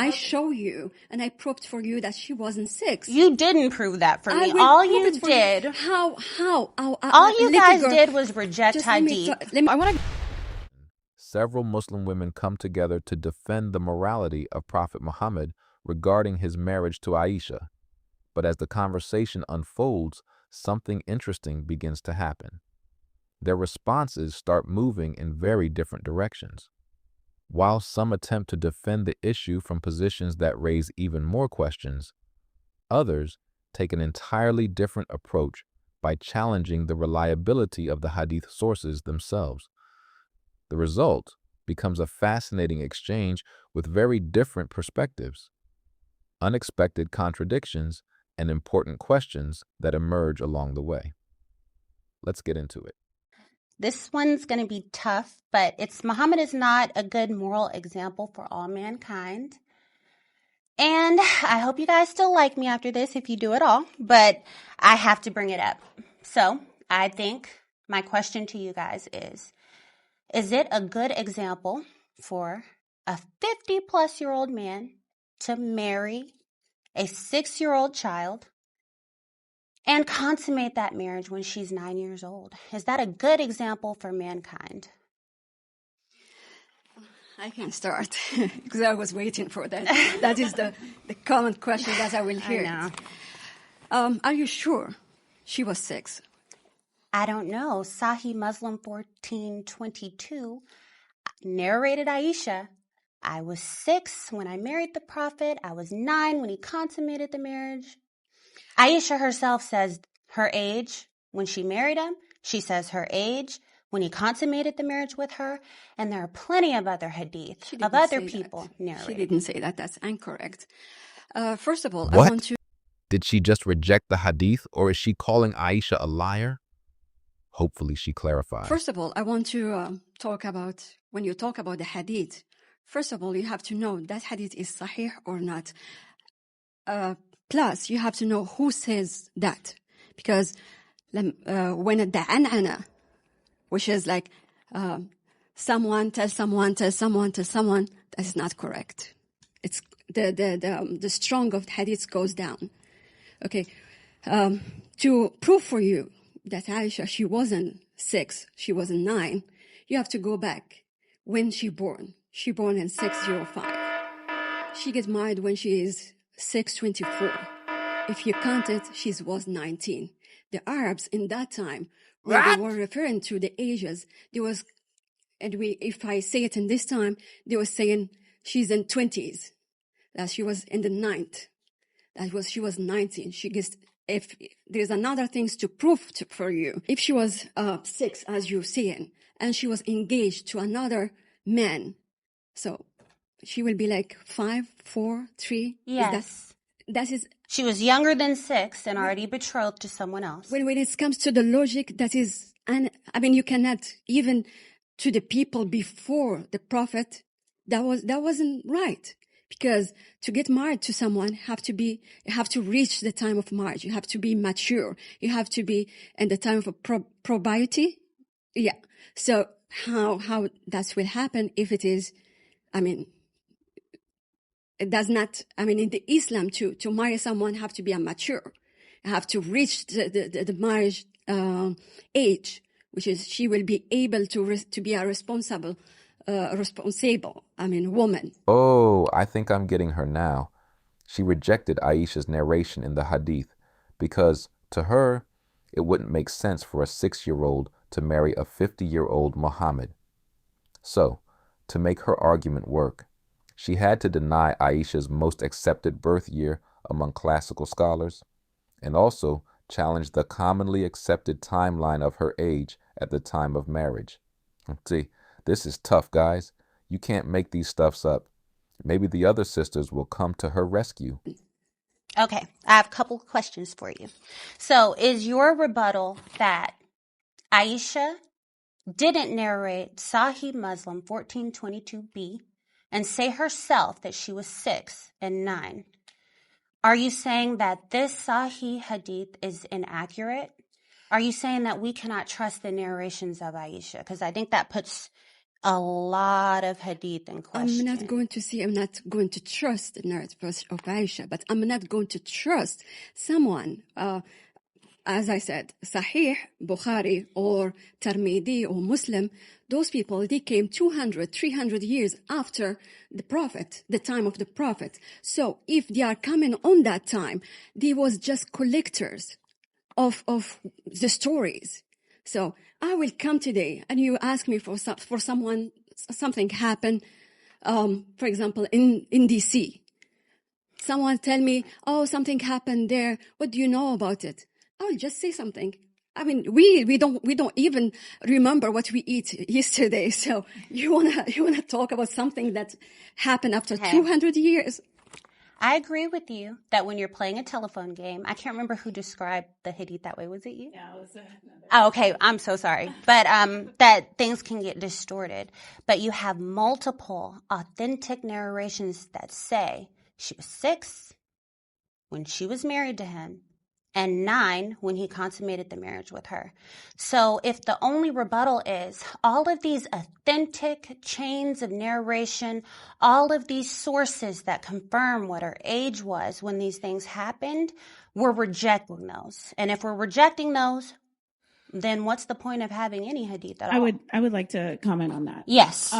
I show you and I proved for you that she wasn't 6. You didn't prove that for me. will All prove you it for you. did, How? all you little guys girl, did was reject just let me Hadith. I want to. Several Muslim women come together to defend the morality of Prophet Muhammad regarding his marriage to Aisha. But as the conversation unfolds, something interesting begins to happen. Their responses start moving in very different directions. While some attempt to defend the issue from positions that raise even more questions, others take an entirely different approach by challenging the reliability of the hadith sources themselves. The result becomes a fascinating exchange with very different perspectives, unexpected contradictions, and important questions that emerge along the way. Let's get into it. This one's going to be tough, but Muhammad is not a good moral example for all mankind. And I hope you guys still like me after this if you do at all, but I have to bring it up. So I think my question to you guys is it a good example for a 50-plus-year-old man to marry a 6-year-old child and consummate that marriage when she's 9 years old? Is that a good example for mankind? I can start because I was waiting for that. That is the common question that I will hear. I know. Are you sure she was 6? I don't know. Sahih Muslim 1422 narrated Aisha, I was 6 when I married the Prophet. I was 9 when he consummated the marriage. Aisha herself says her age when she married him. She says her age when he consummated the marriage with her. And there are plenty of other hadith of other people narrating. She didn't say that. That's incorrect. First of all, What? I want to... Did she just reject the hadith, or is she calling Aisha a liar? Hopefully she clarifies. First of all, I want to talk about, when you talk about the hadith, first of all, you have to know that hadith is sahih or not. Plus, you have to know who says that. Because when the an'ana, which is like someone tells someone, that is not correct. It's the strong of the hadith goes down. Okay. To prove for you that Aisha, she wasn't 6, she wasn't 9, you have to go back when she born. She born in 605. She gets married when she is 624. If you count it, she was 19. The Arabs in that time, when they were referring to the ages, there was, if I say it in this time, they were saying she's in 20s, that she was in the 9th. She was 19. She gets, if there's another things to prove for you. If she was 6, as you're saying, and she was engaged to another man, so she will be like 5, 4, 3. Yes. That is. She was younger than 6 and already betrothed to someone else. When it comes to the logic, that is, and I mean, you cannot even to the people before the Prophet. That wasn't right. Because to get married to someone, you have to reach the time of marriage. You have to be mature. You have to be in the time of propriety. Yeah. So how that will happen if it is, I mean, it does not, I mean, in the Islam to marry someone have to be mature. You have to reach the marriage age, which is she will be able to be a responsible, woman. Oh, I think I'm getting her now. She rejected Aisha's narration in the hadith because, to her, it wouldn't make sense for a 6-year-old to marry a 50-year-old Muhammad. So, to make her argument work, she had to deny Aisha's most accepted birth year among classical scholars, and also challenge the commonly accepted timeline of her age at the time of marriage. See, this is tough, guys. You can't make these stuffs up. Maybe the other sisters will come to her rescue. Okay, I have a couple of questions for you. So, is your rebuttal that Aisha didn't narrate Sahih Muslim 1422b and say herself that she was 6 and 9? Are you saying that this Sahih hadith is inaccurate? Are you saying that we cannot trust the narrations of Aisha? Because I think that puts a lot of hadith in question. I'm not going to trust the narrative of Aisha, but I'm not going to trust someone, as I said, Sahih, Bukhari, or Tirmidhi, or Muslim. Those people, they came 200, 300 years after the Prophet, the time of the Prophet. So if they are coming on that time, they was just collectors of the stories. So I will come today and you ask me for something happened, for example, in DC. Someone tell me, oh, something happened there. What do you know about it? I'll just say something. I mean, we don't even remember what we eat yesterday. So you wanna talk about something that happened after 200 years? I agree with you that when you're playing a telephone game, I can't remember who described the hadith that way. Was it you? Yeah, it was another. Oh, okay. I'm so sorry. But that things can get distorted. But you have multiple authentic narrations that say she was 6 when she was married to him and 9 when he consummated the marriage with her. So if the only rebuttal is all of these authentic chains of narration, all of these sources that confirm what her age was when these things happened, we're rejecting those. And if we're rejecting those, then what's the point of having any hadith at all? I would like to comment on that. Yes.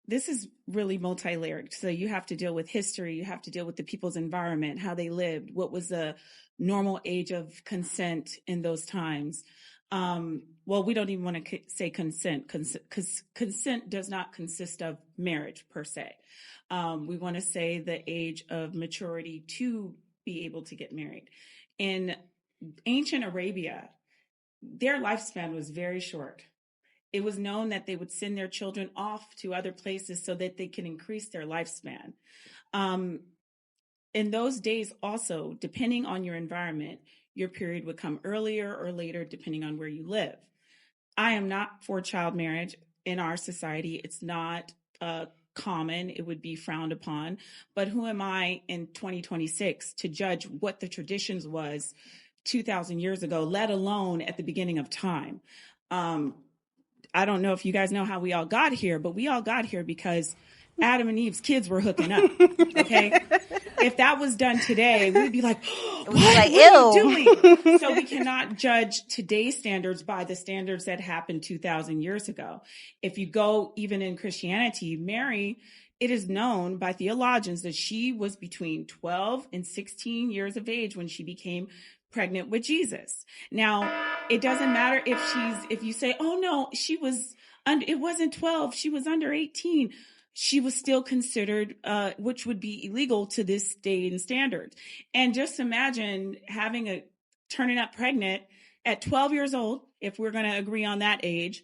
This is really multi-layered. So you have to deal with history. You have to deal with the people's environment, how they lived, what was the normal age of consent in those times. Well, we don't even want to say consent because consent does not consist of marriage per se. We want to say the age of maturity to be able to get married. In ancient Arabia, their lifespan was very short. It was known that they would send their children off to other places so that they can increase their lifespan. In those days also, depending on your environment, your period would come earlier or later, depending on where you live. I am not for child marriage in our society. It's not common. It would be frowned upon. But who am I in 2026 to judge what the traditions was 2,000 years ago, let alone at the beginning of time? I don't know if you guys know how we all got here, but we all got here because Adam and Eve's kids were hooking up. Okay. If that was done today, we'd be like, what are you doing? So we cannot judge today's standards by the standards that happened 2,000 years ago. If you go even in Christianity, Mary, it is known by theologians that she was between 12 and 16 years of age when she became pregnant with Jesus. Now, it doesn't matter if you say, oh no, it wasn't 12, she was under 18. She was still considered, which would be illegal to this day and standard. And just imagine turning up pregnant at 12 years old, if we're going to agree on that age,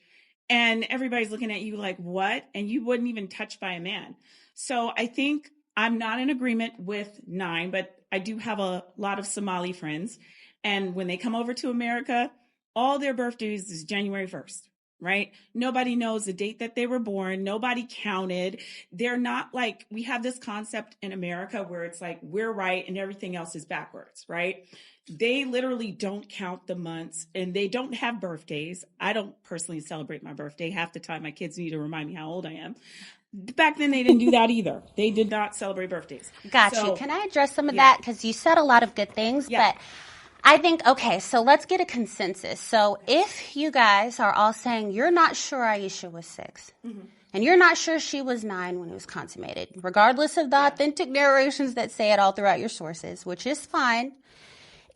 and everybody's looking at you like, what? And you wouldn't even touched by a man. So I think I'm not in agreement with 9, but I do have a lot of Somali friends. And when they come over to America, all their birthdays is January 1st, right? Nobody knows the date that they were born. Nobody counted. They're not like, we have this concept in America where it's like, we're right and everything else is backwards, right? They literally don't count the months and they don't have birthdays. I don't personally celebrate my birthday. Half the time my kids need to remind me how old I am. Back then, they didn't do that either. They did not celebrate birthdays. Got you. Can I address some of that? Because you said a lot of good things, but I think, okay, so let's get a consensus. So if you guys are all saying you're not sure Aisha was 6, and you're not sure she was 9 when it was consummated, regardless of the authentic narrations that say it all throughout your sources, which is fine,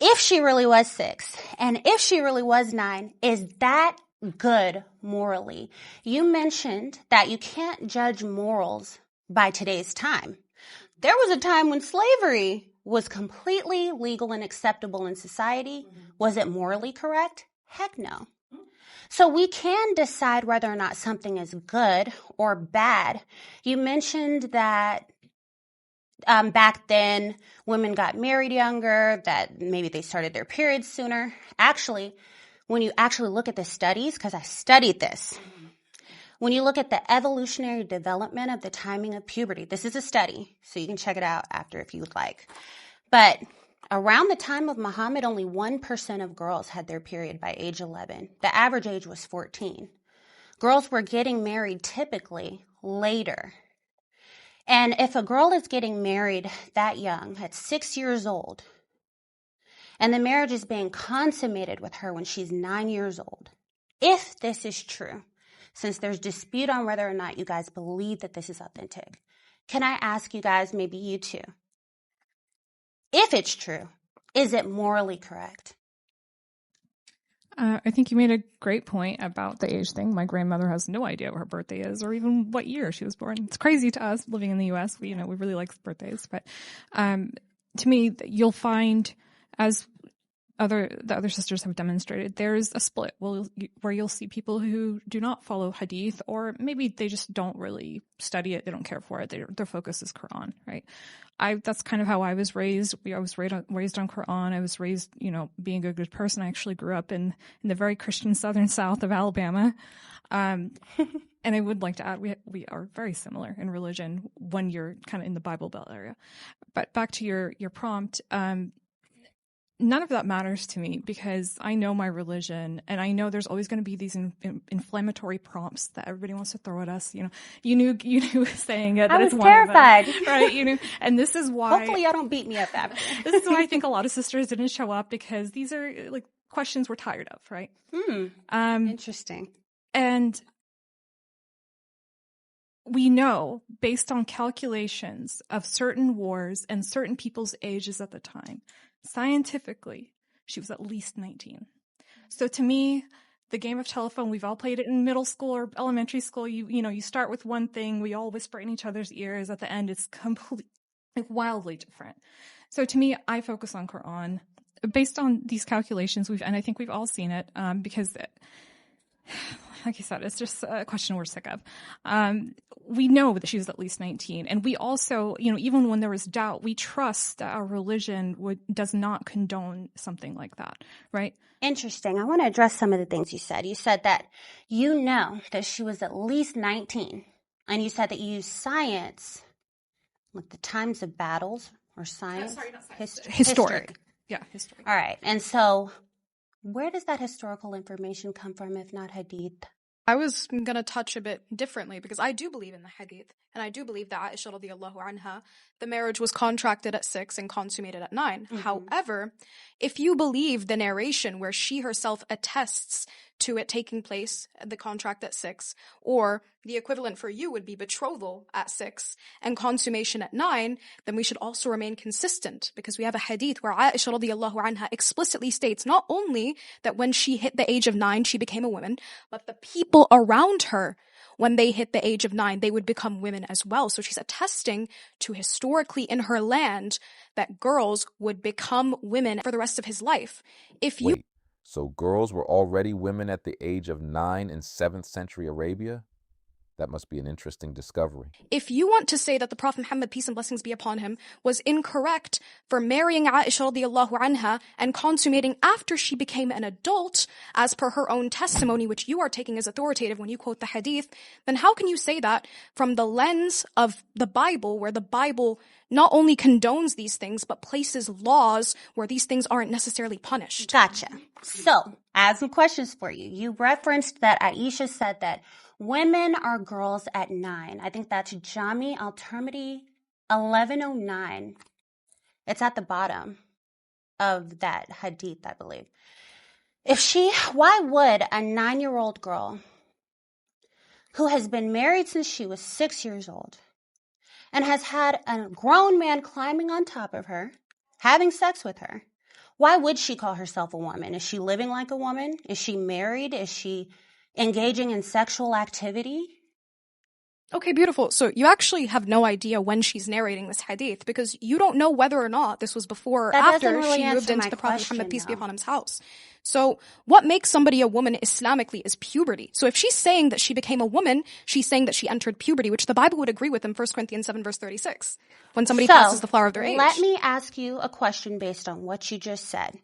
if she really was 6, and if she really was 9, is that good morally? You mentioned that you can't judge morals by today's time. There was a time when slavery was completely legal and acceptable in society. Was it morally correct? Heck no. So we can decide whether or not something is good or bad. You mentioned that back then women got married younger, that maybe they started their periods sooner. Actually, when you actually look at the studies, because I studied this, when you look at the evolutionary development of the timing of puberty, this is a study, so you can check it out after if you would like. But around the time of Muhammad, only 1% of girls had their period by age 11. The average age was 14. Girls were getting married typically later. And if a girl is getting married that young, at 6 years old, and the marriage is being consummated with her when she's 9 years old, if this is true, since there's dispute on whether or not you guys believe that this is authentic, can I ask you guys, maybe you too, if it's true, is it morally correct? I think you made a great point about the age thing. My grandmother has no idea what her birthday is or even what year she was born. It's crazy to us living in the U.S. We really like birthdays. But to me, you'll find, as the other sisters have demonstrated, there's a split where you'll see people who do not follow hadith, or maybe they just don't really study it. They don't care for it. Their focus is Quran, right? That's kind of how I was raised. I was raised on Quran. I was raised, being a good person. I actually grew up in the very Christian southern south of Alabama. And I would like to add, we are very similar in religion when you're kind of in the Bible Belt area. But back to your prompt, none of that matters to me because I know my religion, and I know there's always going to be these inflammatory prompts that everybody wants to throw at us. You knew saying it. I was terrified, right? And this is why. Hopefully, y'all don't beat me up after. This is why I think a lot of sisters didn't show up, because these are like questions we're tired of, right? Interesting. And we know, based on calculations of certain wars and certain people's ages at the time, scientifically, she was at least 19. So to me, the game of telephone, we've all played it in middle school or elementary school. You start with one thing, we all whisper in each other's ears. At the end, it's wildly different. So to me, I focus on Quran based on these calculations. And I think we've all seen it, because like you said, it's just a question we're sick of. We know that she was at least 19. And we also, even when there was doubt, we trust that our religion does not condone something like that, right? Interesting. I want to address some of the things you said. You said that you know that she was at least 19. And you said that you use science, like the times of battles, or science? Sorry, not science. Historic. Historic. Yeah, historic. All right. And so where does that historical information come from, if not hadith? I was going to touch a bit differently, because I do believe in the hadith, and I do believe that Aisha radiyallahu anha, the marriage was contracted at 6 and consummated at 9. Mm-hmm. However, if you believe the narration where she herself attests to it taking place, the contract at 6, or the equivalent for you would be betrothal at 6 and consummation at 9, then we should also remain consistent, because we have a hadith where Aisha radiyallahu anha explicitly states not only that when she hit the age of 9 she became a woman, but the people around her, when they hit the age of 9, they would become women as well. So she's attesting to historically in her land that girls would become women for the rest of his life. Wait, so girls were already women at the age of 9 in 7th century Arabia? That must be an interesting discovery. If you want to say that the Prophet Muhammad, peace and blessings be upon him, was incorrect for marrying Aisha radiyallahu anha and consummating after she became an adult, as per her own testimony, which you are taking as authoritative when you quote the hadith, then how can you say that from the lens of the Bible, where the Bible not only condones these things, but places laws where these things aren't necessarily punished? Gotcha. So, I have some questions for you. You referenced that Aisha said that women are girls at 9. I think that's Jami al-Tirmidhi 1109. It's at the bottom of that hadith, I believe. Why would a 9-year-old girl who has been married since she was 6 years old and has had a grown man climbing on top of her, having sex with her, why would she call herself a woman? Is she living like a woman? Is she married? Is she engaging in sexual activity? Okay, beautiful. So you actually have no idea when she's narrating this hadith, because you don't know whether or not this was before or after she moved into the Prophet Muhammad, peace be upon him's house. So what makes somebody a woman Islamically is puberty. So if she's saying that she became a woman, she's saying that she entered puberty, which the Bible would agree with in 1 Corinthians 7 verse 36, when somebody passes the flower of their age. Let me ask you a question based on what you just said.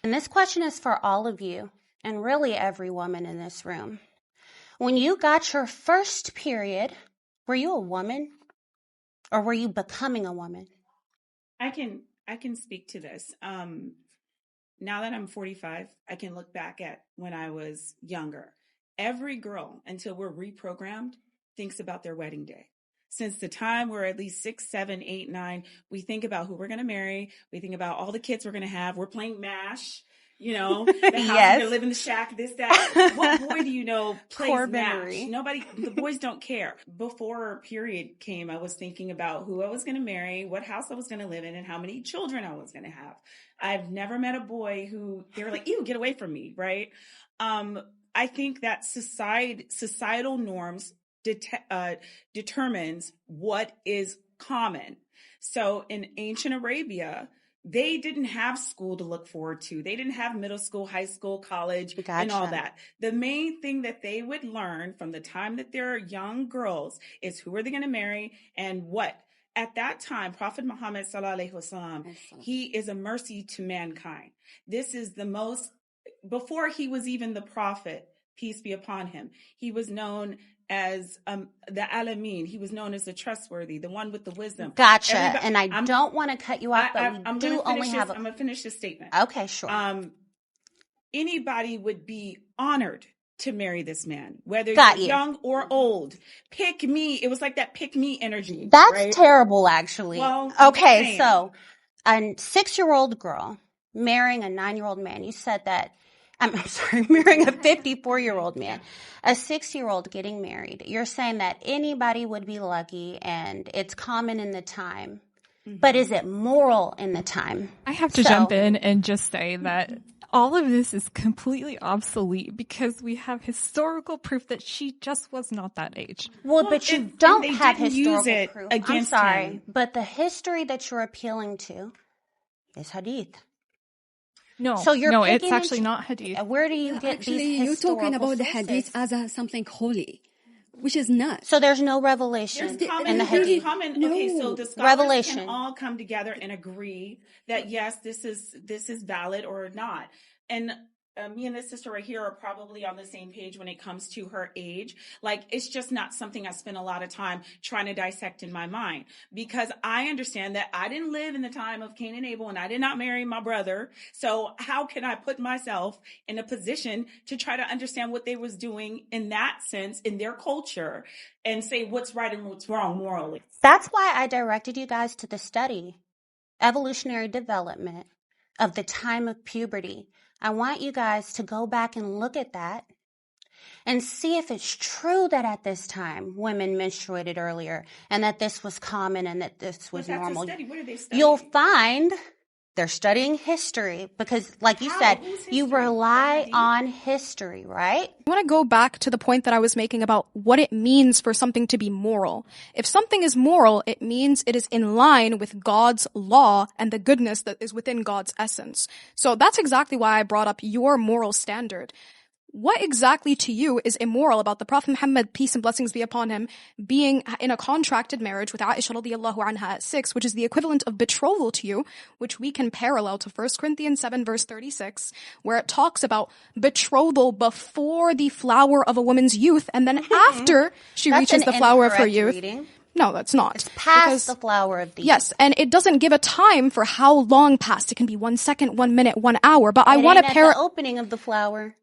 And this question is for all of you, and really every woman in this room. When you got your first period, were you a woman, or were you becoming a woman? I can speak to this. Now that I'm 45, I can look back at when I was younger. every girl, until we're reprogrammed, thinks about their wedding day. Since the time we're at least 6, 7, 8, 9, we think about who we're going to marry. We think about all the kids we're going to have. We're playing MASH, the house, Yes. we're going to live in the shack, this, that. What boy do you know plays Core MASH? memory. Nobody, the boys don't care. Before our period came, I was thinking about who I was going to marry, what house I was going to live in, and how many children I was going to have. I've never met a boy who, they were like, ew, get away from me, right? I think that societal norms determines what is common. So in ancient Arabia, they didn't have school to look forward to. They didn't have middle school, high school, college, and all that. The main thing that they would learn from the time that they're young girls is who are they going to marry and what. At that time, Prophet Muhammad sallallahu alaihi wasallam, he is a mercy to mankind. This is the most, before he was even the prophet, peace be upon him, he was known as the Alameen. He was known as the trustworthy, the one with the wisdom. Gotcha. And I don't want to cut you off, but I'm going to finish this statement. Okay, sure. Anybody would be honored to marry this man, whether you're young or old. Pick me. It was like that pick me energy. That's right? terrible, actually. Well, okay, so a 6-year-old girl marrying a 9-year-old man. You said that. I'm sorry, marrying a 54-year-old man, a 6-year-old getting married. You're saying that anybody would be lucky and it's common in the time, but is it moral in the time? I have to jump in and just say that all of this is completely obsolete because we have historical proof that she just was not that age. Well, but you don't have historical proof. I'm sorry, but the history that you're appealing to is hadith. No, it's actually not hadith. Where do you get these historical you're talking about sources? the hadith as something holy, which is not. So there's no revelation in the hadith. Okay, so the scholars can all come together and agree that yes, this is valid or not. And me and this sister right here are probably on the same page when it comes to her age. Like, it's just not something I spend a lot of time trying to dissect in my mind, because I understand that I didn't live in the time of Cain and Abel and I did not marry my brother. So how can I put myself in a position to try to understand what they was doing in that sense, in their culture, and say what's right and what's wrong morally? That's why I directed you guys to the study, Evolutionary Development of the Time of Puberty. I want you guys to go back and look at that and see if it's true that at this time women menstruated earlier and that this was common and that this was normal. What are they studying? You'll find they're studying history because, like you said, you rely on history, right? I want to go back to the point that I was making about what it means for something to be moral. If something is moral, it means it is in line with God's law and the goodness that is within God's essence. So that's exactly why I brought up your moral standard. What exactly to you is immoral about the Prophet Muhammad, peace and blessings be upon him, being in a contracted marriage with Aisha radiallahu anha at 6, which is the equivalent of betrothal to you, which we can parallel to 1 Corinthians 7 verse 36, where it talks about betrothal before the flower of a woman's youth and then after she reaches the flower of her youth. Reading. No, that's not. It's past the flower of the youth. Yes, and it doesn't give a time for how long past. It can be 1 second, 1 minute, 1 hour, but I want to the opening of the flower.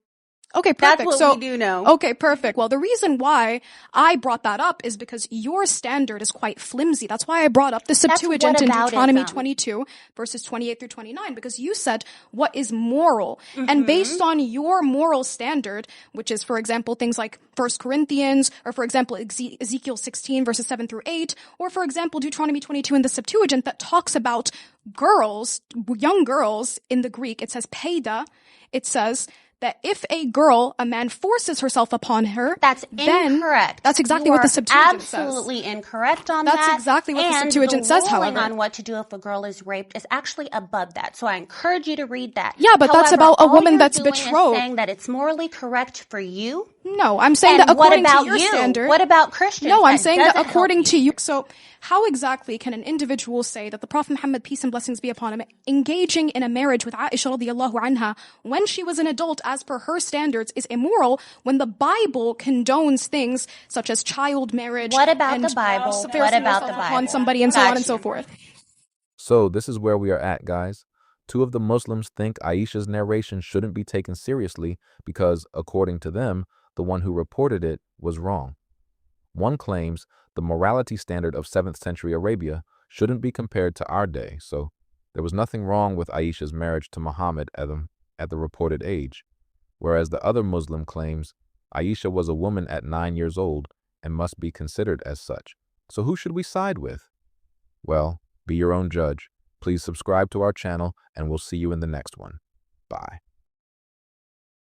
Okay, perfect. That's what we do know. Okay, perfect. Well, the reason why I brought that up is because your standard is quite flimsy. That's why I brought up the Septuagint in Deuteronomy 22, verses 28 through 29, because you said what is moral. Mm-hmm. And based on your moral standard, which is, for example, things like 1 Corinthians, or for example, Ezekiel 16, verses 7 through 8, or for example, Deuteronomy 22 in the Septuagint that talks about girls, young girls in the Greek, it says peida, it says that if a man forces herself upon her, that's incorrect. That's exactly what the Septuagint says. Absolutely incorrect on that. That's exactly what the Septuagint says, however. And the ruling on what to do if a girl is raped is actually above that. So I encourage you to read that. Yeah, but that's about a woman that's betrothed. Saying that it's morally correct for you. No, I'm saying that according to your standard. What about Christians? No, I'm saying that according to you. So how exactly can an individual say that the Prophet Muhammad, peace and blessings be upon him, engaging in a marriage with Aisha radiallahu anha when she was an adult as per her standards is immoral when the Bible condones things such as child marriage? What about the Bible? What about the Bible? Upon somebody and so on and so forth. So this is where we are at, guys. Two of the Muslims think Aisha's narration shouldn't be taken seriously because, according to them, the one who reported it was wrong. One claims the morality standard of 7th century Arabia shouldn't be compared to our day, so there was nothing wrong with Aisha's marriage to Muhammad at the reported age, whereas the other Muslim claims Aisha was a woman at 9 years old and must be considered as such. So who should we side with? Well, be your own judge. Please subscribe to our channel, and we'll see you in the next one. Bye.